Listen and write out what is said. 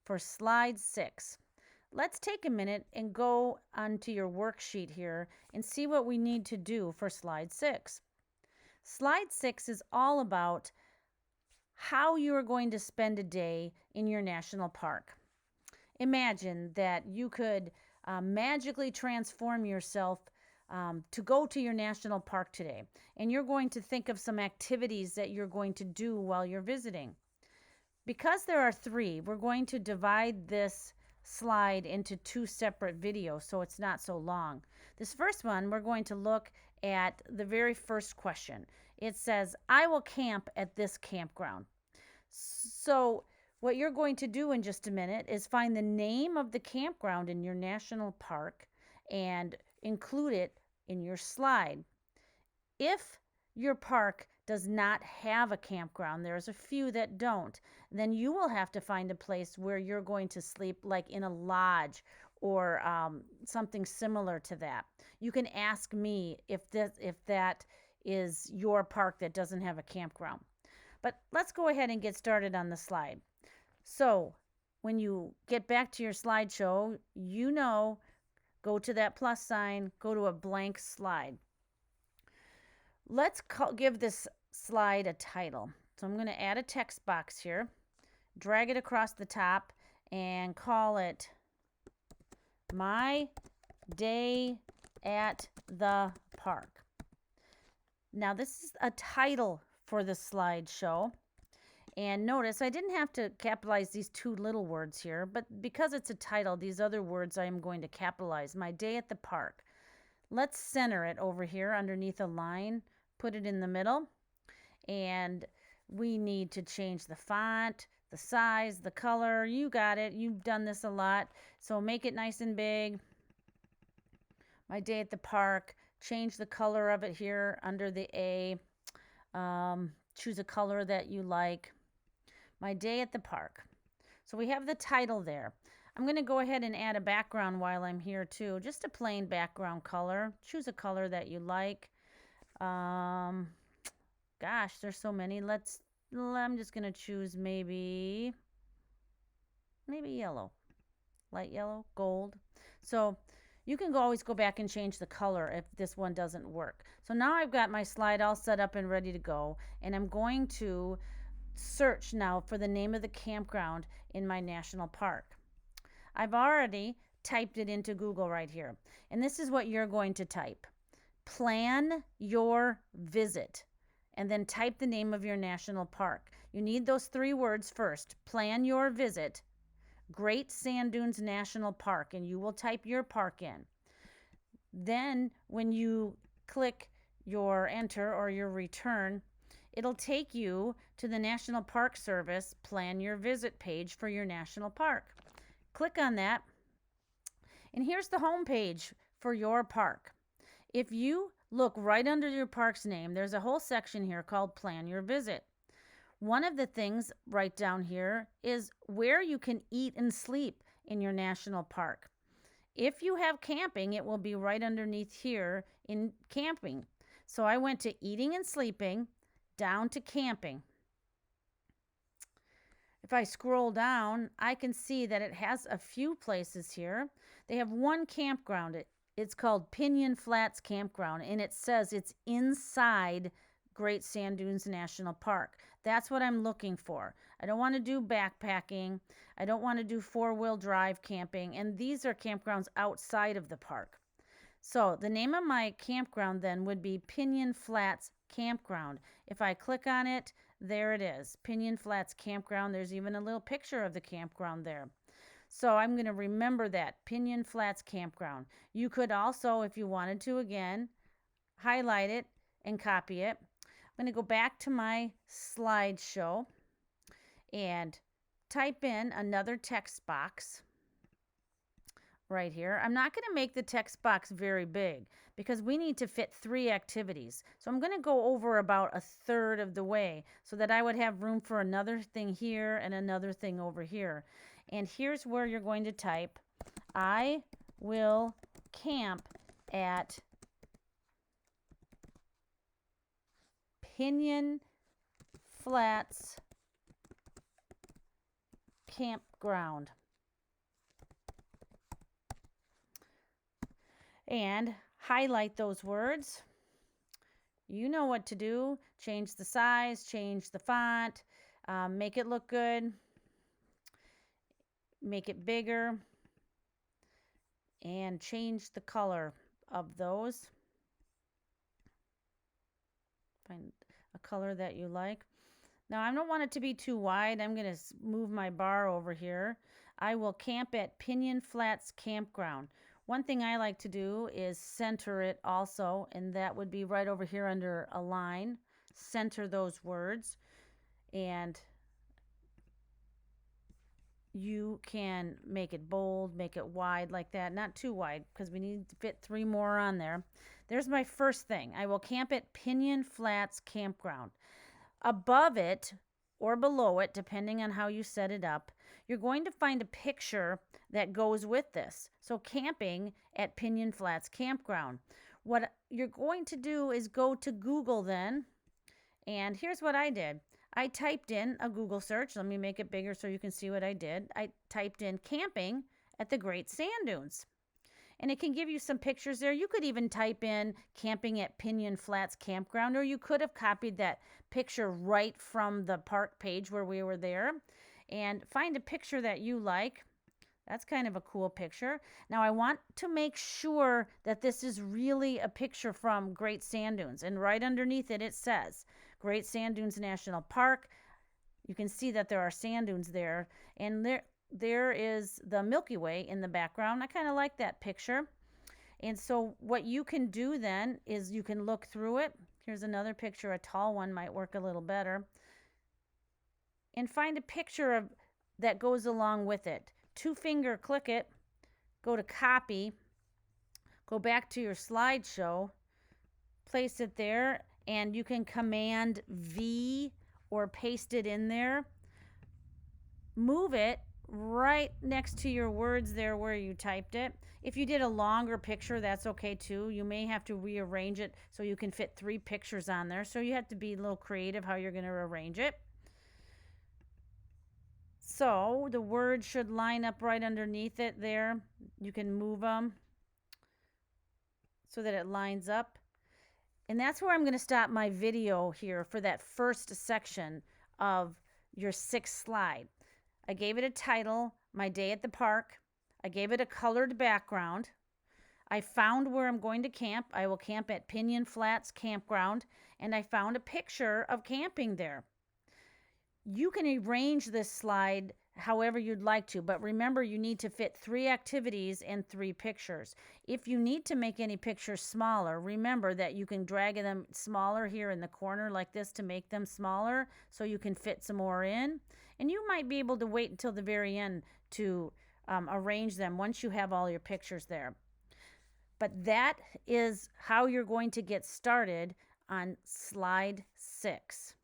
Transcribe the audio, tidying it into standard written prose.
for slide 6. Let's take a minute and go onto your worksheet here and see what we need to do for slide 6. Slide 6 is all about how you are going to spend a day in your national park. Imagine that you could magically transform yourself to go to your national park today, and you're going to think of some activities that you're going to do while you're visiting. Because there are 3, we're going to divide this slide into 2 separate videos so it's not so long. This first one, we're going to look at the very first question. It says, I will camp at this campground. So what you're going to do in just a minute is find the name of the campground in your national park and include it in your slide. If your park does not have a campground, there's a few that don't, then you will have to find a place where you're going to sleep, like in a lodge or something similar to that. You can ask me if that is your park that doesn't have a campground. But let's go ahead and get started on the slide. So when you get back to your slideshow, go to that plus sign, go to a blank slide. Let's give this slide a title. So I'm going to add a text box here, drag it across the top, and call it My Day at the Park. Now this is a title for the slideshow. And notice I didn't have to capitalize these 2 little words here, but because it's a title, these other words I am going to capitalize. My Day at the Park. Let's center it over here underneath a line, put it in the middle, and we need to change the font, the size, the color. You got it. You've done this a lot. So make it nice and big. My Day at the Park. Change the color of it here under the A. Choose a color that you like. My Day at the Park. So we have the title there. I'm going to go ahead and add a background while I'm here too. Just a plain background color. Choose a color that you like. Gosh, there's so many. I'm just going to choose maybe yellow. Light yellow, gold. So you can always go back and change the color if this one doesn't work. So now I've got my slide all set up and ready to go, and I'm going to search now for the name of the campground in my national park. I've already typed it into Google right here, and this is what you're going to type. Plan your visit, and then type the name of your national park. You need those 3 words first. Plan your visit, Great Sand Dunes National Park, and you will type your park in. Then when you click your enter or your return, it'll take you to the National Park Service Plan Your Visit page for your national park. Click on that, and here's the home page for your park. If you look right under your park's name, there's a whole section here called Plan Your Visit. One of the things right down here is where you can eat and sleep in your national park. If you have camping, it will be right underneath here in camping. So I went to eating and sleeping, down to camping. If I scroll down, I can see that it has a few places here. They have one campground. It's called Pinyon Flats Campground, and it says it's inside Great Sand Dunes National Park. That's what I'm looking for. I don't want to do backpacking. I don't want to do 4-wheel drive camping, and these are campgrounds outside of the park. So the name of my campground then would be Pinyon Flats Campground. If I click on it, there it is, Pinyon Flats Campground. There's even a little picture of the campground there. So I'm going to remember that, Pinyon Flats Campground. You could also, if you wanted to, again, highlight it and copy it. I'm going to go back to my slideshow and type in another text box right here. I'm not going to make the text box very big because we need to fit 3 activities. So I'm going to go over about 1/3 of the way so that I would have room for another thing here and another thing over here. And here's where you're going to type, I will camp at Pinyon Flats campground. And highlight those words. You know what to do. Change the size, change the font, make it look good, make it bigger, and change the color of those. Find a color that you like. Now, I don't want it to be too wide. I'm going to move my bar over here. I will camp at Pinyon Flats Campground. One thing I like to do is center it also, and that would be right over here under Align. Center those words, and you can make it bold, make it wide like that. Not too wide, because we need to fit 3 more on there. There's my first thing. I will camp at Pinyon Flats Campground. Above it or below it, depending on how you set it up, you're going to find a picture that goes with this. So camping at Pinyon Flats Campground. What you're going to do is go to Google then, and here's what I did. I typed in a Google search. Let me make it bigger so you can see what I did. I typed in camping at the Great Sand Dunes. And it can give you some pictures there. You could even type in camping at Pinyon Flats Campground, or you could have copied that picture right from the park page where we were there. And find a picture that you like. That's kind of a cool picture. Now I want to make sure that this is really a picture from Great Sand Dunes. And right underneath it, it says Great Sand Dunes National Park. You can see that there are sand dunes there. And there is the Milky Way in the background. I kind of like that picture. And so what you can do then is you can look through it. Here's another picture. A tall one might work a little better. And find a picture that goes along with it. 2-finger click it. Go to copy. Go back to your slideshow. Place it there. And you can Command V or paste it in there. Move it right next to your words there where you typed it. If you did a longer picture, that's okay too. You may have to rearrange it so you can fit 3 pictures on there. So you have to be a little creative how you're going to arrange it. So the words should line up right underneath it there. You can move them so that it lines up. And that's where I'm going to stop my video here for that first section of your 6th slide. I gave it a title, My Day at the Park. I gave it a colored background. I found where I'm going to camp. I will camp at Pinyon Flats Campground, and I found a picture of camping there. You can arrange this slide however you'd like to, but remember you need to fit 3 activities and 3 pictures. If you need to make any pictures smaller, remember that you can drag them smaller here in the corner like this to make them smaller so you can fit some more in. And you might be able to wait until the very end to arrange them once you have all your pictures there. But that is how you're going to get started on slide 6.